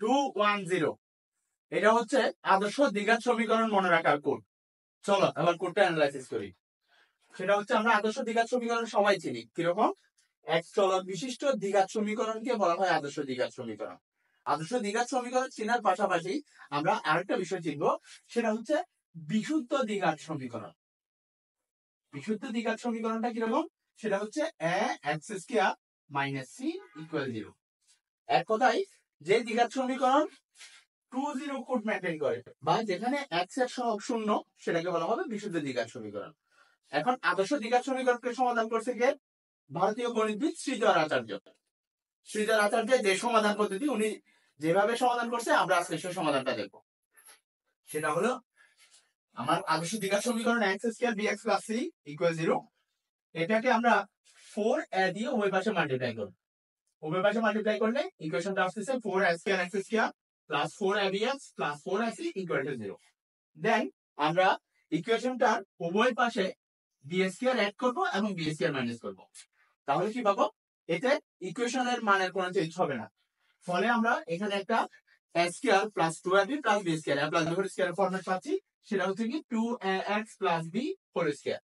210। এটা হচ্ছে আদর্শ দ্বিঘাত সমীকরণ মনে রাখার কোড। চলো এবার কোডটা অ্যানালাইসিস করি। সেটা হচ্ছে আমরা আদর্শ দ্বিঘাত সমীকরণ সবাই চিনি। কিরকম? এক চলক বিশিষ্ট দ্বিঘাত সমীকরণকে বলা হয় আদর্শ দ্বিঘাত সমীকরণ। আদর্শ দ্বিঘাত সমীকরণ চেনার পাশাপাশি আমরা আরেকটা বিষয় চিনবো, সেটা হচ্ছে বিশুদ্ধ দ্বিঘাত সমীকরণ। বিশুদ্ধ দ্বিঘাত সমীকরণটা কিরকম? সেটা হচ্ছে a(x²-c = 0। এক কথায় যে দ্বিঘাত সমীকরণ 2-0 কোড মেইনটেইন করে বা যেখানে x এর সহগ 0 সেটাকে বলা হবে বিশুদ্ধ দ্বিঘাত সমীকরণ। এখন আদর্শ দ্বিঘাত সমীকরণকে সমাধান করছে কে? ভারতীয় গণিতবিদ শ্রীধর আচার্য। শ্রীধর আচার্যের যে সমাধান পদ্ধতি, উনি যেভাবে সমাধান করছে আমরা আজকে সেই সমাধানটা দেখব। সেটা হলো আমার আদর্শ দ্বিঘাত সমীকরণ x²bx+c = 0। এটাকে আমরা 4a দিয়ে উভয় পাশে মাল্টিপ্লাই করব। উভয় পাশে মাল্টিপ্লাই করলে ইকুয়েশনটা আসছে 4a²x² + 4abx + 4ac = 0। দেন আমরা ইকুয়েশনটার উভয় পাশে b² অ্যাড করব এবং b² মাইনাস করব। তাহলে কি পাবো? এতে ইকুয়েশনের মানের কোনো চেঞ্জ হবে না। ফলে আমরা এখানে একটা a² + 2ab + b² a plus b whole square format পাচ্ছি। সেটা হচ্ছে কি 2ax + b হোল স্কয়ার।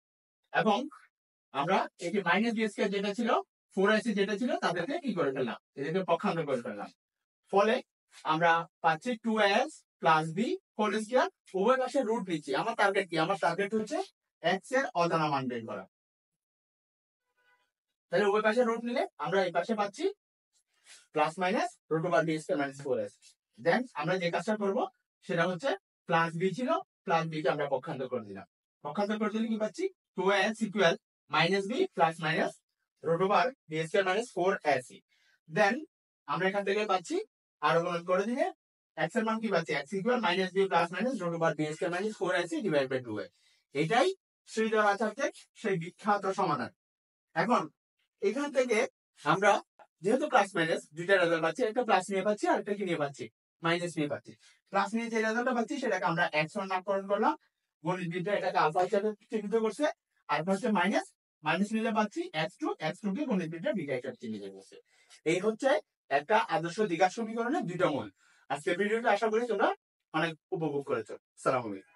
এবং আমরা এই যে মাইনাস b² যেটা ছিল, 4ac যেটা ছিল, তাদেরকে কি করে ফেললাম? এদেরকে পক্ষান্তর করে ফেললাম। ফলে আমরা পাচ্ছি 2as + b হোল স্কয়ার। উভয় পাশে রুট নিচ্ছি। আমার টার্গেট কি? আমার টার্গেট হচ্ছে x এর অজানা মান বের করা। তাহলে উভয় পাশে রুট নিলে আমরা এই পাশে পাচ্ছি প্লাস মাইনাস √b² - 4ac। দেন আমরা যে কাজটা করব সেটা হচ্ছে প্লাস b ছিল, প্লাস b কে আমরা পক্ষান্তর করে দিলাম। পক্ষান্তর করে দিলে কি পাচ্ছি? 2as = -b plus minus √b² - 4ac। দেন আমরা এখান থেকে পাচ্ছি আর গুণ করে দিলে x এর মান কি পাচ্ছি? x = -b plus minus √b² - 4ac / 2a। এটাই শ্রীধর আচার্যের সেই বিখ্যাত সমাধান। এখন এখান থেকে আমরা যেহেতু প্লাস মাইনাস দুইটা রেজাল্ট পাচ্ছি, একটা প্লাস নিয়ে পাচ্ছি আর একটা কি নিয়ে পাচ্ছি? মাইনাস নিয়ে পাচ্ছি। প্লাস নিয়ে যে রেজাল্টটা পাচ্ছি সেটাকে আমরা x1 নামকরণ করলাম, গণিতবিদরা এটাকে আলফা হিসেবে চিহ্নিত করছে। আর হচ্ছে মাইনাস, মাইনাস নিলে পাচ্ছি x2, x2 কে গণিতবিদরা বিটা হিসেবে চিহ্নিত করছে। এই হচ্ছে একটা আদর্শ দ্বিঘাত সমীকরণের দুইটা মূল। আজকের ভিডিওটা আশা করি তোমরা অনেক উপভোগ করেছো। আসসালামু আলাইকুম।